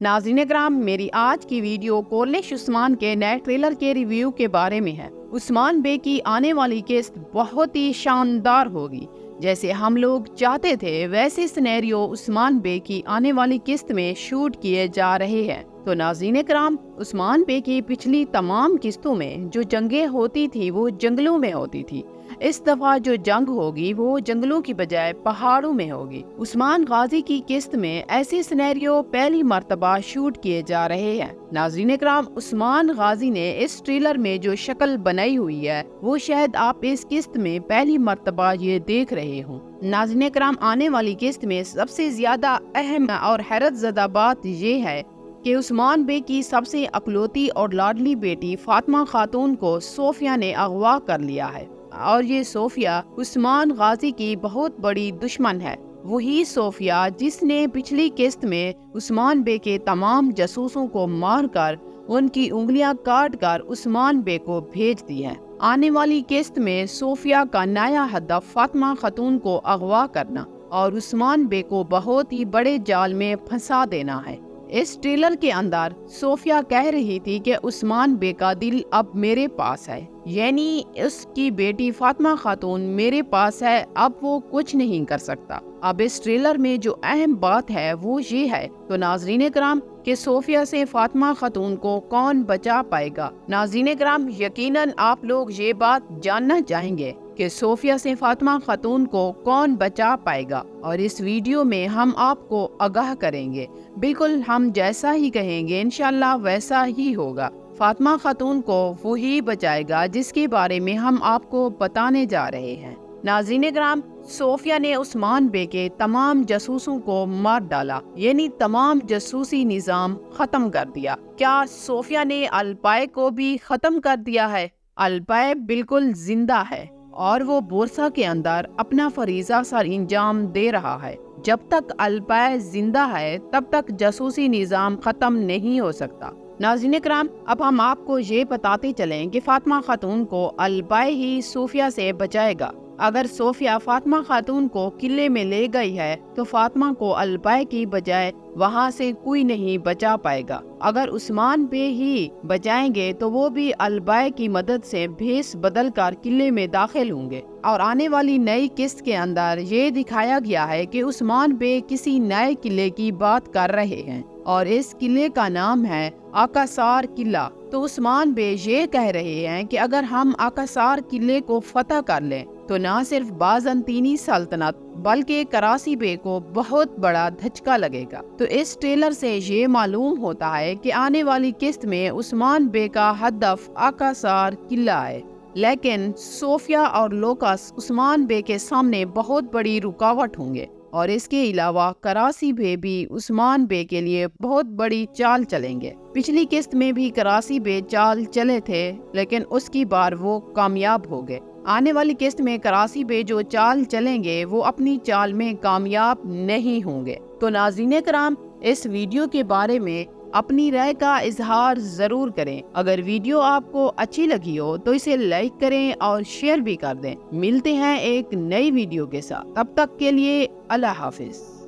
नाज़रीन कराम, मेरी आज की वीडियो कोर्निश उस्मान के नए ट्रेलर के रिव्यू के बारे में है। उस्मान बे की आने वाली किस्त बहुत ही शानदार होगी। जैसे हम लोग चाहते थे वैसे सिनेरियो उस्मान बे की आने वाली किस्त में शूट किए जा रहे हैं। तो नाज़रीन कराम, उस्मान बे की पिछली तमाम किस्तों में जो जंगें होती थी वो जंगलों में होती थी। इस दफा जो जंग होगी वो जंगलों की बजाय पहाड़ों में होगी। उस्मान गाजी की किस्त में ऐसे सिनेरियो पहली मर्तबा शूट किए जा रहे हैं। नाज़रीन कराम, उस्मान गाजी ने इस ट्रेलर में जो शक्ल बनाई हुई है वो शायद आप इस किस्त में पहली मर्तबा ये देख रहे हो। नाज़रीन कराम, आने वाली किस्त में सबसे ज्यादा अहम और हैरत ज़दा बात ये है कि उस्मान बे की सबसे अकलौती और लाडली बेटी फातिमा खातून को सोफिया ने अगवा कर लिया है। और ये सोफिया उस्मान गाजी की बहुत बड़ी दुश्मन है। वही सोफिया जिसने पिछली किस्त में उस्मान बे के तमाम जासूसों को मारकर उनकी उंगलियां काट कर उस्मान बे को भेज दी है। आने वाली किस्त में सोफिया का नया हदफ फातिमा खातून को अगवा करना और उस्मान बे को बहुत ही बड़े जाल में फंसा देना है। इस ट्रेलर के अंदर सोफिया कह रही थी कि उस्मान बे का दिल अब मेरे पास है, यानी उसकी बेटी फातिमा खातून मेरे पास है, अब वो कुछ नहीं कर सकता। अब इस ट्रेलर में जो अहम बात है वो ये है, तो नाज़रीन कराम, कि सोफिया से फातिमा खातून को कौन बचा पाएगा। नाज़रीन कराम, यकीनन आप लोग ये बात जानना चाहेंगे कि सोफिया से फातिमा खातून को कौन बचा पाएगा, और इस वीडियो में हम आपको आगाह करेंगे। बिल्कुल हम जैसा ही कहेंगे इंशाल्लाह वैसा ही होगा। फातिमा खातून को वही बचाएगा जिसके बारे में हम आपको बताने जा रहे हैं। नाज़रीन कराम, सोफिया ने उस्मान बे के तमाम जासूसों को मार डाला, यानी तमाम जासूसी निज़ाम खत्म कर दिया। क्या सोफिया ने अलपाय को भी खत्म कर दिया है? अलपाय बिल्कुल जिंदा है और वो बोरसा के अंदर अपना फरीजा सर इंजाम दे रहा है। जब तक अलपाय जिंदा है तब तक जासूसी निज़ाम खत्म नहीं हो सकता। नाज़रीन कराम, अब हम आपको ये बताते चलें कि फातिमा खातून को अलपाय ही सोफिया से बचाएगा। अगर सोफिया फातिमा खातून को किले में ले गई है तो फातिमा को अलपाय की बजाय वहाँ से कोई नहीं बचा पाएगा। अगर उस्मान बे ही बचाएंगे तो वो भी अलबाय की मदद से भेस बदल कर किले में दाखिल होंगे। और आने वाली नई किस्त के अंदर ये दिखाया गया है कि उस्मान बे किसी नए किले की बात कर रहे हैं और इस किले का नाम है आकासार किला। तो उस्मान बे ये कह रहे हैं कि अगर हम आकासार किले को फतह कर लें तो न सिर्फ बाज़ंतीनी सल्तनत बल्कि करासी बे को बहुत बड़ा धचका लगेगा। तो इस ट्रेलर से ये मालूम होता है कि आने वाली किस्त में उस्मान बे का हदफ आकासार किला है, लेकिन सोफिया और लोकस उस्मान बे के सामने बहुत बड़ी रुकावट होंगे। और इसके अलावा करासी बे भी उस्मान बे के लिए बहुत बड़ी चाल चलेंगे। पिछली किस्त में भी करासी बे चाल चले थे, लेकिन उसकी बार वो कामयाब हो गए। आने वाली किस्त में करासी बे जो चाल चलेंगे वो अपनी चाल में कामयाब नहीं होंगे। तो नाज़रीन कराम, इस वीडियो के बारे में अपनी राय का इजहार जरूर करें। अगर वीडियो आपको अच्छी लगी हो तो इसे लाइक करें और शेयर भी कर दें। मिलते हैं एक नई वीडियो के साथ, तब तक के लिए अल्लाह हाफिज।